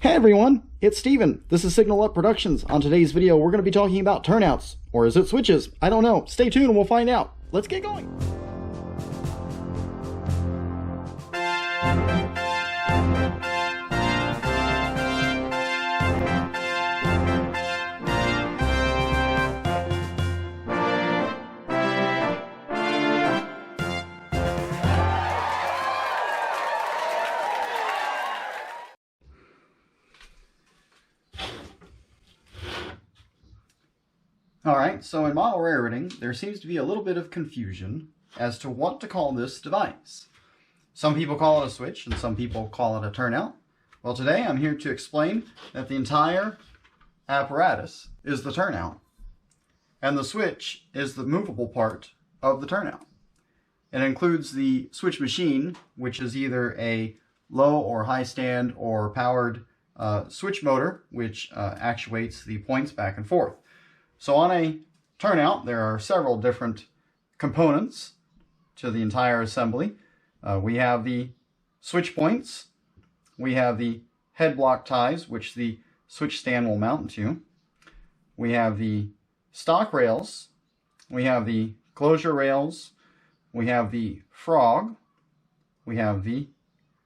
Hey everyone, it's Steven. This is Signal Up Productions. On today's video, we're going to be talking about turnouts. Or is it switches? I don't know. Stay tuned and we'll find out. Let's get going. Alright, so in model railroading, there seems to be a little bit of confusion as to what to call this device. Some people call it a switch and some people call it a turnout. Well, today I'm here to explain that the entire apparatus is the turnout and the switch is the movable part of the turnout. It includes the switch machine, which is either a low or high stand or powered switch motor, which actuates the points back and forth. So on a turnout, there are several different components to the entire assembly. We have the switch points, we have the head block ties, which the switch stand will mount to. We have the stock rails, we have the closure rails, we have the frog, we have the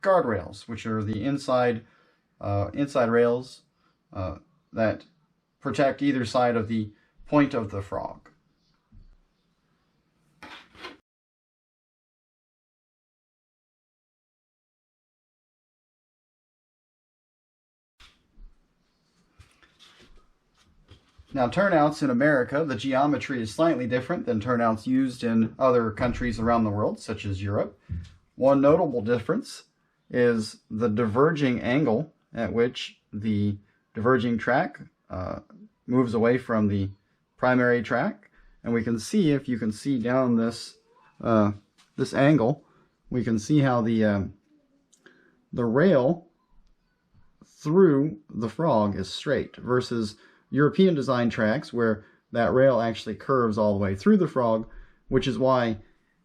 guard rails, which are the inside rails that protect either side of the point of the frog. Now, turnouts in America, the geometry is slightly different than turnouts used in other countries around the world, such as Europe. One notable difference is the diverging angle at which the diverging track moves away from the primary track, and we can see, if you can see down this this angle, we can see how the rail through the frog is straight versus European design tracks where that rail actually curves all the way through the frog, which is why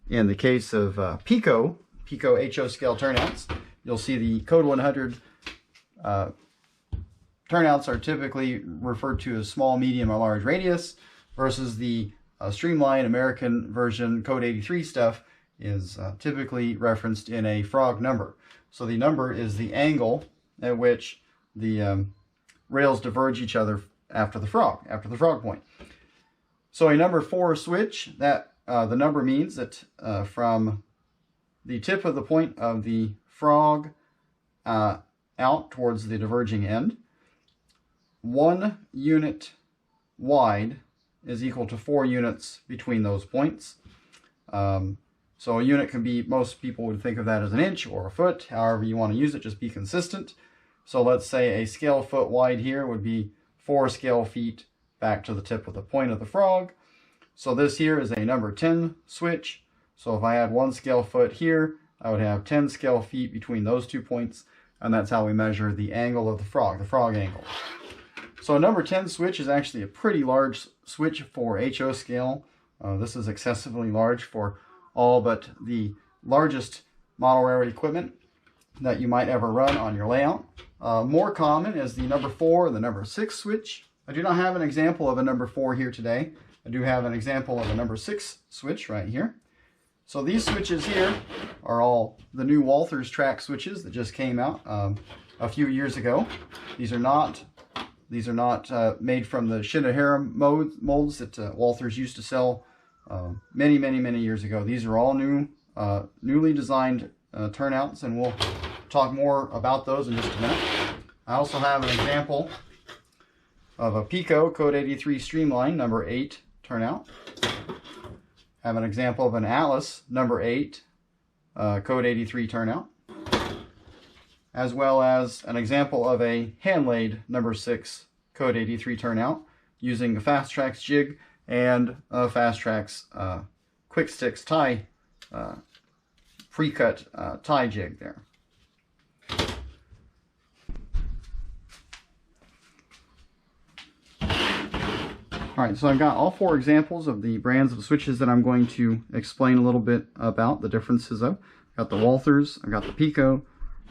in the case of Pico HO scale turnouts, you'll see the Code 100 turnouts are typically referred to as small, medium, or large radius, versus the streamlined American version Code 83 stuff is typically referenced in a frog number. So the number is the angle at which the rails diverge each other after the frog point. So a number 4 switch, that the number means that from the tip of the point of the frog out towards the diverging end, 1 unit wide is equal to 4 units between those points. So a unit can be, most people would think of that as an inch or a foot, however you want to use it, just be consistent. So let's say a scale foot wide here would be 4 scale feet back to the tip of the point of the frog. So this here is a number 10 switch. So if I had 1 scale foot here, I would have 10 scale feet between those 2 points, and that's how we measure the angle of the frog angle. So a number 10 switch is actually a pretty large switch for HO scale. This is excessively large for all but the largest model railroad equipment that you might ever run on your layout. More common is the number 4 and the number 6 switch. I do not have an example of a number 4 here today. I do have an example of a number 6 switch right here. So these switches here are all the new Walthers track switches that just came out a few years ago. These are not made from the Shinohara molds that Walthers used to sell many years ago. These are all newly designed turnouts, and we'll talk more about those in just a minute. I also have an example of a Pico Code 83 Streamline number 8 turnout. I have an example of an Atlas number 8 Code 83 turnout, as well as an example of a hand-laid number 6 Code 83 turnout using a Fast Tracks jig and a Fast Tracks Quick Sticks tie, pre-cut tie jig there. Alright, so I've got all 4 examples of the brands of switches that I'm going to explain a little bit about the differences of. I've got the Walthers, I've got the Pico,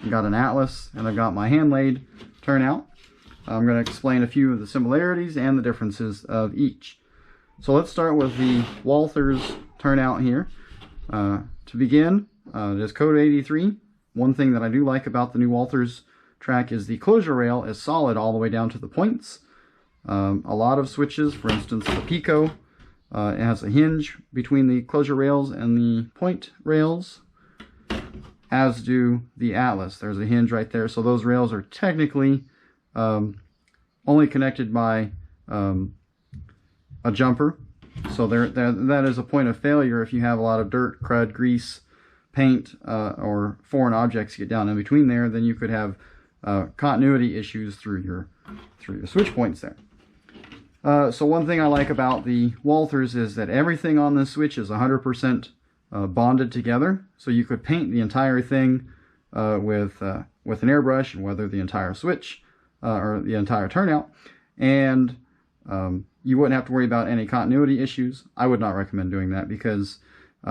I've got an Atlas, and I've got my hand-laid turnout. I'm going to explain a few of the similarities and the differences of each. So let's start with the Walthers turnout here. To begin, it is code 83. One thing that I do like about the new Walthers track is the closure rail is solid all the way down to the points. A lot of switches, for instance the Pico, it has a hinge between the closure rails and the point rails, as do the Atlas. There's a hinge right there, so those rails are technically only connected by a jumper. So that is a point of failure if you have a lot of dirt, crud, grease, paint, or foreign objects get down in between there. Then you could have continuity issues through your switch points there. So one thing I like about the Walthers is that everything on this switch is 100% bonded together. So you could paint the entire thing with an airbrush and weather the entire switch or the entire turnout, and you wouldn't have to worry about any continuity issues. I would not recommend doing that because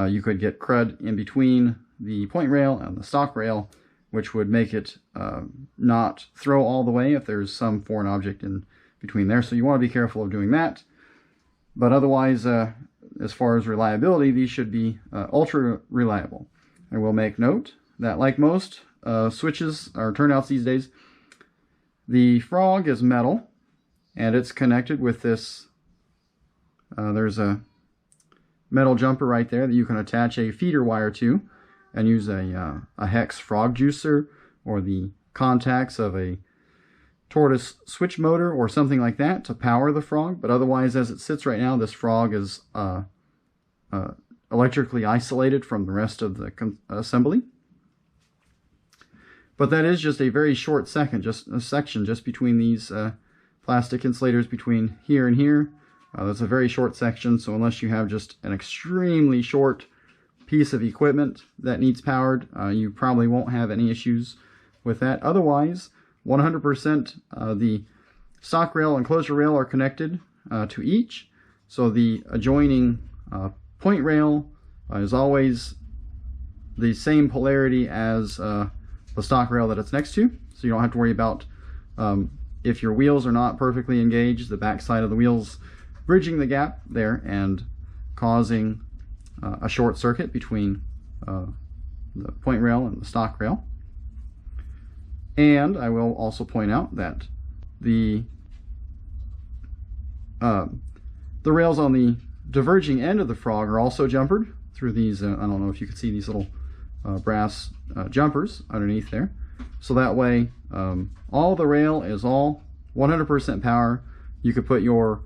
you could get crud in between the point rail and the stock rail, which would make it not throw all the way if there's some foreign object in between there. So you want to be careful of doing that. But otherwise, as far as reliability, these should be ultra reliable. I will make note that like most switches or turnouts these days, the frog is metal, and it's connected with this, there's a metal jumper right there that you can attach a feeder wire to and use a hex frog juicer or the contacts of a tortoise switch motor or something like that to power the frog. But otherwise, as it sits right now, this frog is electrically isolated from the rest of the assembly. But that is just a very short section just between these plastic insulators between here and here. That's a very short section, so unless you have just an extremely short piece of equipment that needs powered, you probably won't have any issues with that. Otherwise, 100% the stock rail and closure rail are connected to each, so the adjoining point rail is always the same polarity as the stock rail that it's next to, so you don't have to worry about if your wheels are not perfectly engaged, the back side of the wheels bridging the gap there and causing a short circuit between the point rail and the stock rail. And I will also point out that the rails on the diverging end of the frog are also jumpered through these, I don't know if you can see these little brass jumpers underneath there. So that way, all the rail is all 100% power. You could put your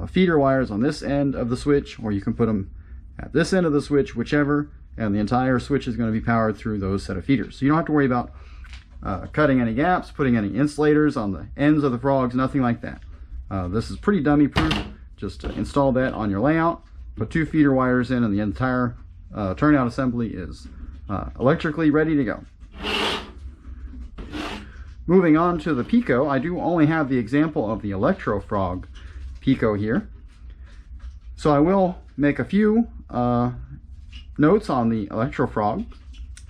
feeder wires on this end of the switch, or you can put them at this end of the switch, whichever, and the entire switch is going to be powered through those set of feeders. So you don't have to worry about cutting any gaps, putting any insulators on the ends of the frogs, nothing like that. This is pretty dummy proof. Just install that on your layout, put 2 feeder wires in, and the entire turnout assembly is electrically ready to go. Moving on to the Pico, I do only have the example of the Electro Frog Pico here. So I will make a few notes on the Electro Frog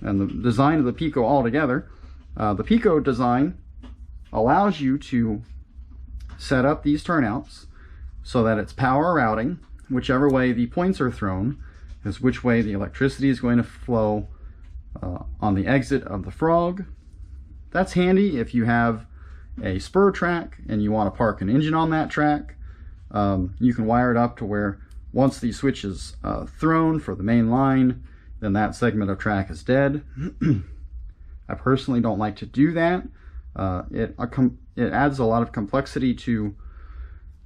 and the design of the Pico altogether. The Pico design allows you to set up these turnouts so that it's power routing. Whichever way the points are thrown is which way the electricity is going to flow on the exit of the frog. That's handy if you have a spur track and you want to park an engine on that track. You can wire it up to where once the switch is thrown for the main line, then that segment of track is dead. I personally don't like to do that. It adds a lot of complexity to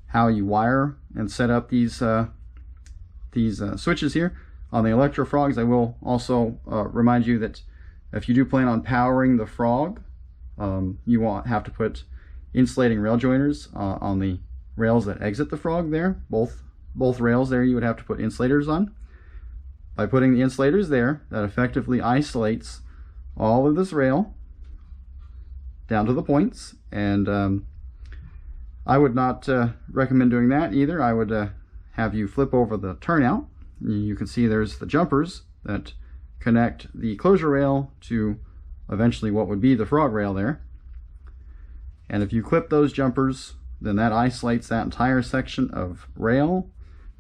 how you wire and set up these switches here. On the Electro Frogs, I will also remind you that if you do plan on powering the frog, you won't have to put insulating rail joiners on the rails that exit the frog there. Both rails there you would have to put insulators on. By putting the insulators there, that effectively isolates all of this rail down to the points, and I would not recommend doing that either. I would have you flip over the turnout. You can see there's the jumpers that connect the closure rail to eventually what would be the frog rail there. And if you clip those jumpers, then that isolates that entire section of rail,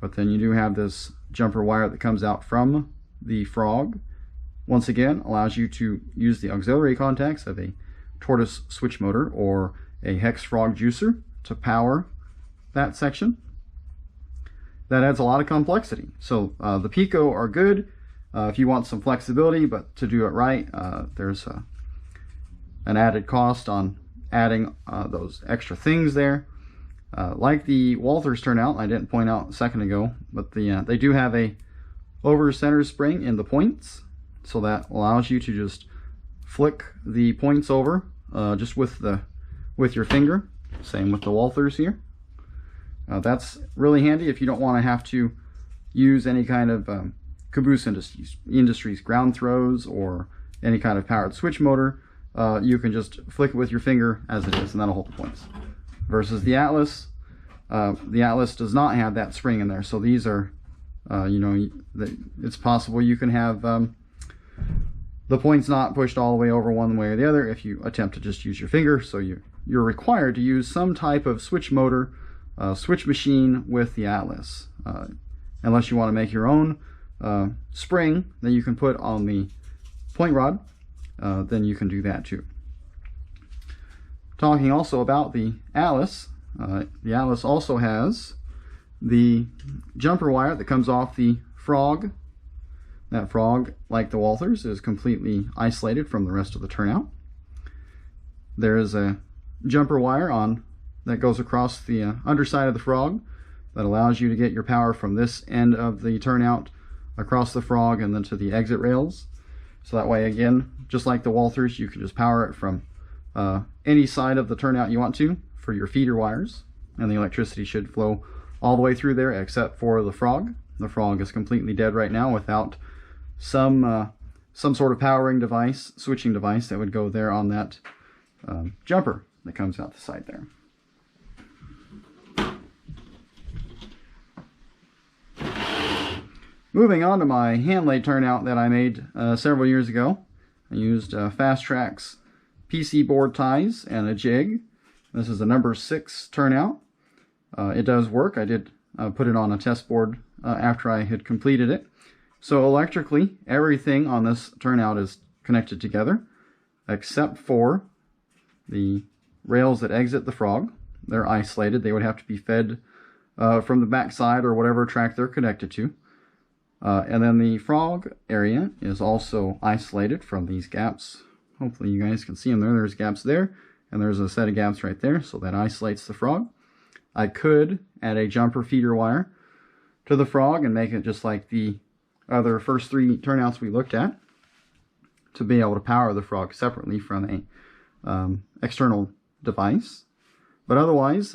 but then you do have this jumper wire that comes out from the frog. Once again, allows you to use the auxiliary contacts of a tortoise switch motor or a hex frog juicer to power that section. That adds a lot of complexity. So the Pico are good if you want some flexibility, but to do it right, there's an added cost on adding those extra things there. Like the Walthers turnout, I didn't point out a second ago, but they do have a over center spring in the points, so that allows you to just flick the points over just with your finger. Same with the Walthers here. That's really handy if you don't want to have to use any kind of Caboose Industries ground throws or any kind of powered switch motor. You can just flick it with your finger as it is, and that'll hold the points. Versus the Atlas does not have that spring in there. So these are, it's possible you can have the points not pushed all the way over one way or the other if you attempt to just use your finger. So you're required to use some type of switch motor, switch machine with the Atlas. Unless you want to make your own spring that you can put on the point rod, then you can do that too. Talking also about the Atlas also has the jumper wire that comes off the frog. That frog, like the Walthers, is completely isolated from the rest of the turnout. There is a jumper wire that goes across the underside of the frog that allows you to get your power from this end of the turnout across the frog and then to the exit rails. So that way, again, just like the Walthers, you can just power it from any side of the turnout you want to for your feeder wires, and the electricity should flow all the way through there except for the frog. The frog is completely dead right now without some sort of powering device, switching device that would go there on that jumper that comes out the side there. Moving on to my hand-laid turnout that I made several years ago. I used Fast Track's PC board ties and a jig. This is a number 6 turnout. It does work. I did put it on a test board after I had completed it. So electrically, everything on this turnout is connected together except for the rails that exit the frog. They're isolated. They would have to be fed from the back side or whatever track they're connected to. And then the frog area is also isolated from these gaps. Hopefully you guys can see them there. There's gaps there, and there's a set of gaps right there, so that isolates the frog. I could add a jumper feeder wire to the frog and make it just like the other first 3 turnouts we looked at, to be able to power the frog separately from a external device. But otherwise,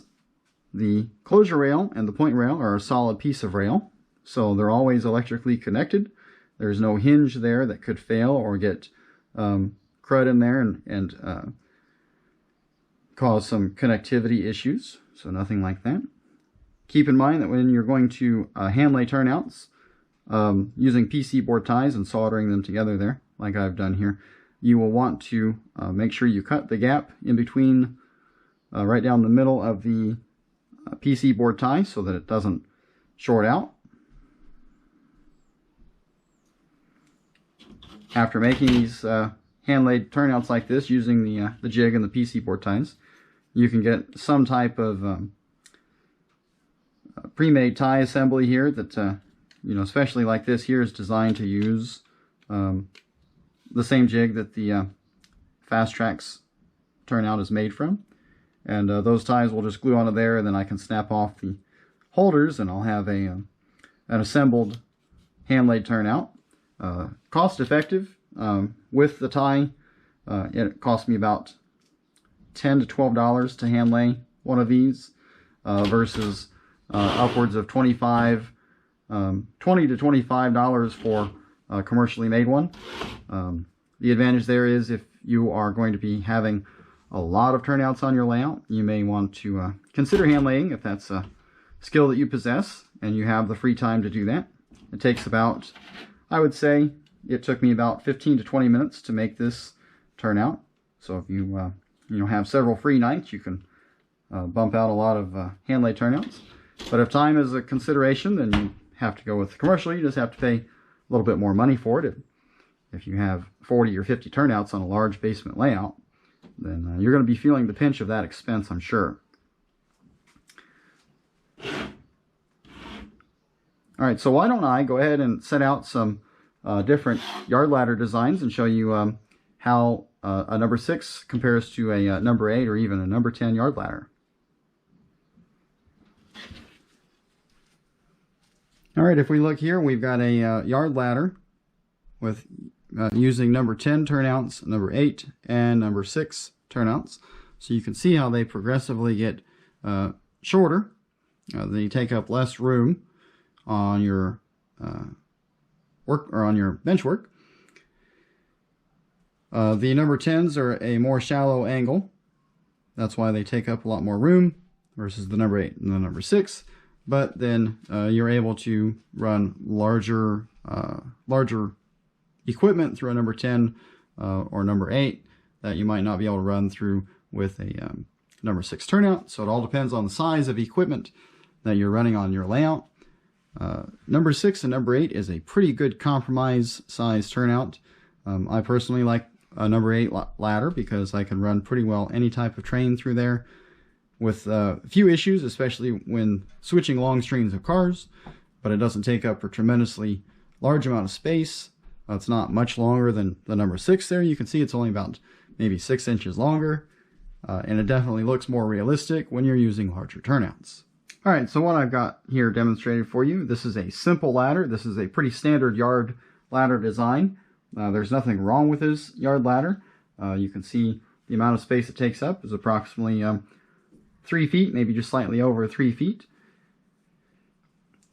the closure rail and the point rail are a solid piece of rail, so they're always electrically connected. There's no hinge there that could fail or get crud in there and cause some connectivity issues, so nothing like that. Keep in mind that when you're going to hand lay turnouts, using PC board ties and soldering them together there, like I've done here, you will want to make sure you cut the gap in between, right down the middle of the PC board tie so that it doesn't short out. After making these hand-laid turnouts like this using the jig and the PC board ties, you can get some type of pre-made tie assembly here that, especially like this here, is designed to use the same jig that the Fast Track's turnout is made from. And those ties will just glue onto there, and then I can snap off the holders, and I'll have an assembled hand-laid turnout. Cost effective. With the tie, it cost me about $10 to $12 to hand lay one of these, versus upwards of $20 to $25 for a commercially made one. The advantage there is if you are going to be having a lot of turnouts on your layout, you may want to consider hand laying if that's a skill that you possess and you have the free time to do that. It takes about, I would say, it took me about 15 to 20 minutes to make this turnout. So if you have several free nights, you can bump out a lot of hand laid turnouts. But if time is a consideration, then you have to go with commercial. You just have to pay a little bit more money for it. If you have 40 or 50 turnouts on a large basement layout, then you're going to be feeling the pinch of that expense, I'm sure. All right, so why don't I go ahead and set out some different yard ladder designs and show you how a number 6 compares to a number 8 or even a number 10 yard ladder. All right, if we look here, we've got a yard ladder with using number 10 turnouts, number 8, and number 6 turnouts. So you can see how they progressively get shorter. They take up less room on your work or on your bench work. The number 10s are a more shallow angle. That's why they take up a lot more room versus the number 8 and the number 6. But then you're able to run larger equipment through a number 10 or number 8 that you might not be able to run through with a number 6 turnout. So it all depends on the size of equipment that you're running on your layout. Number 6 and number 8 is a pretty good compromise size turnout. I personally like a number 8 ladder because I can run pretty well any type of train through there with a few issues, especially when switching long strings of cars, but it doesn't take up a tremendously large amount of space. It's not much longer than the number 6 there. You can see it's only about maybe 6 inches longer, and it definitely looks more realistic when you're using larger turnouts. All right, so what I've got here demonstrated for you, this is a simple ladder. This is a pretty standard yard ladder design. There's nothing wrong with this yard ladder. You can see the amount of space it takes up is approximately 3 feet, maybe just slightly over 3 feet.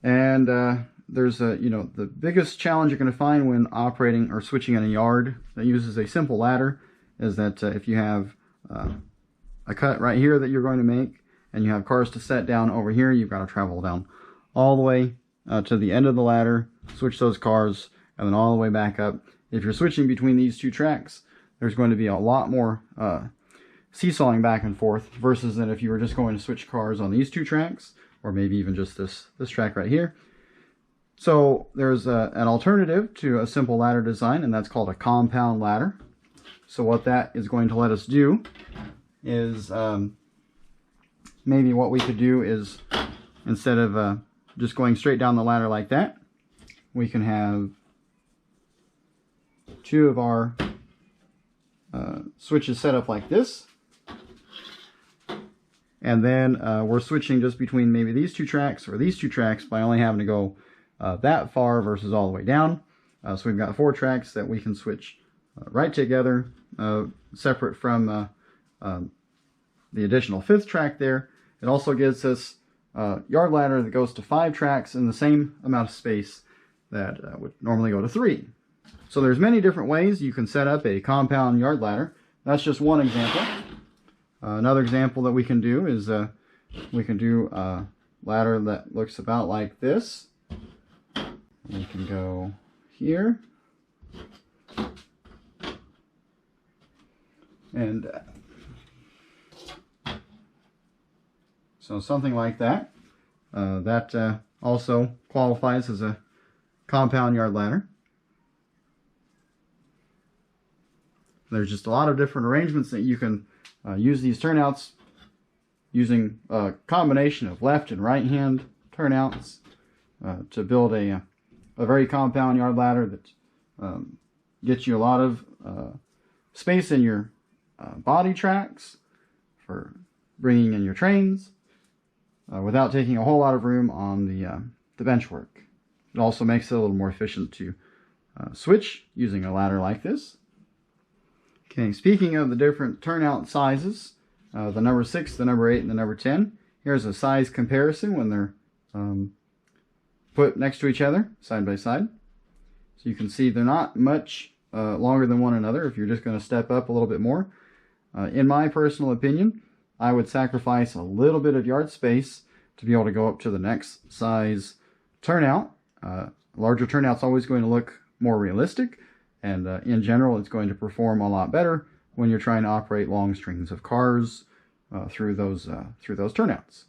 And there's the biggest challenge you're going to find when operating or switching in a yard that uses a simple ladder is that if you have a cut right here that you're going to make and you have cars to set down over here, you've got to travel down all the way to the end of the ladder, switch those cars, and then all the way back up. If you're switching between these two tracks, there's going to be a lot more seesawing back and forth versus that if you were just going to switch cars on these two tracks, or maybe even just this track right here. So there's an alternative to a simple ladder design, and that's called a compound ladder. So what that is going to let us do is maybe what we could do is instead of just going straight down the ladder like that, we can have 2 of our switches set up like this. And then we're switching just between maybe these 2 tracks or these 2 tracks by only having to go that far versus all the way down. So we've got 4 tracks that we can switch right together, separate from the additional 5th track there. It also gives us a yard ladder that goes to 5 tracks in the same amount of space that would normally go to 3. So there's many different ways you can set up a compound yard ladder. That's just one example. Another example that we can do is we can do a ladder that looks about like this. We can go here. And so something like that. That also qualifies as a compound yard ladder. There's just a lot of different arrangements that you can use these turnouts using a combination of left and right hand turnouts to build a very compound yard ladder that gets you a lot of space in your body tracks for bringing in your trains without taking a whole lot of room on the bench work. It also makes it a little more efficient to switch using a ladder like this. Okay, speaking of the different turnout sizes, the number 6, the number 8, and the number 10, here's a size comparison when they're put next to each other, side by side. So you can see they're not much longer than one another if you're just going to step up a little bit more. In my personal opinion, I would sacrifice a little bit of yard space to be able to go up to the next size turnout. Larger turnout's always going to look more realistic, and in general it's going to perform a lot better when you're trying to operate long strings of cars through those turnouts.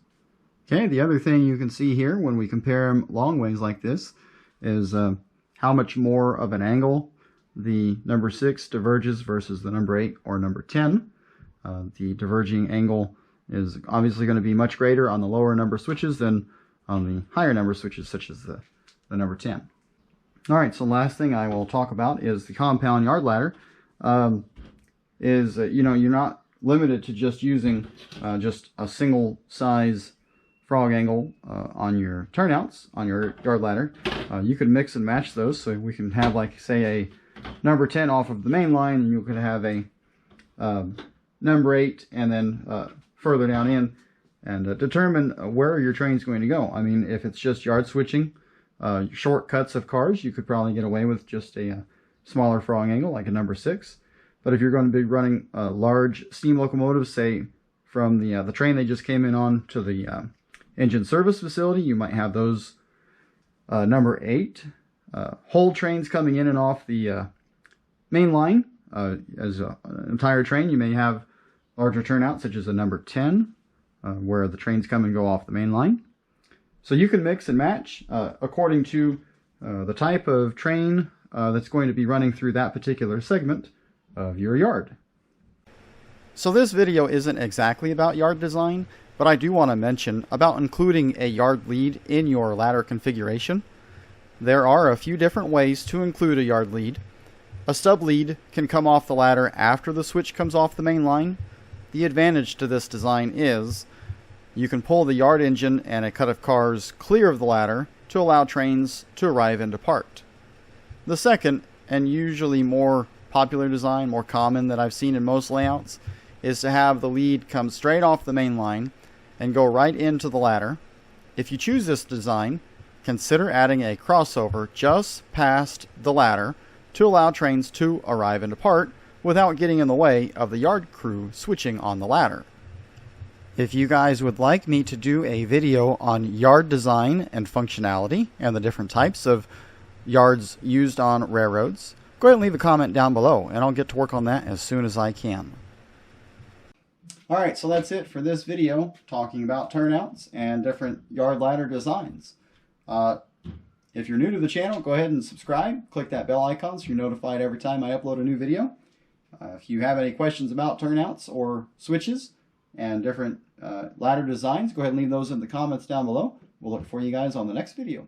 Okay, the other thing you can see here when we compare them long ways like this is how much more of an angle the number 6 diverges versus the number 8 or number 10. The diverging angle is obviously going to be much greater on the lower number switches than on the higher number switches, such as the number 10. All right, so last thing I will talk about is the compound yard ladder. You're not limited to just using just a single size frog angle on your turnouts, on your yard ladder. You could mix and match those, so we can have, like, say, a number 10 off of the main line, and you could have a number 8 and then further down in, and determine where your train's going to go. I mean, if it's just yard switching, shortcuts of cars, you could probably get away with just a smaller frog angle, like a number 6. But if you're going to be running large steam locomotives, say from the train they just came in on to the engine service facility, you might have those number 8. Whole trains coming in and off the main line as an entire train, you may have larger turnouts such as a number 10, where the trains come and go off the main line. So you can mix and match according to the type of train that's going to be running through that particular segment of your yard. So this video isn't exactly about yard design, but I do want to mention about including a yard lead in your ladder configuration. There are a few different ways to include a yard lead. A stub lead can come off the ladder after the switch comes off the main line. The advantage to this design is you can pull the yard engine and a cut of cars clear of the ladder to allow trains to arrive and depart. The second, and usually more popular design, more common that I've seen in most layouts, is to have the lead come straight off the main line and go right into the ladder. If you choose this design, consider adding a crossover just past the ladder to allow trains to arrive and depart without getting in the way of the yard crew switching on the ladder. If you guys would like me to do a video on yard design and functionality and the different types of yards used on railroads, go ahead and leave a comment down below and I'll get to work on that as soon as I can. Alright, so that's it for this video talking about turnouts and different yard ladder designs. If you're new to the channel, go ahead and subscribe. Click that bell icon so you're notified every time I upload a new video. If you have any questions about turnouts or switches and different ladder designs, go ahead and leave those in the comments down below. We'll look for you guys on the next video.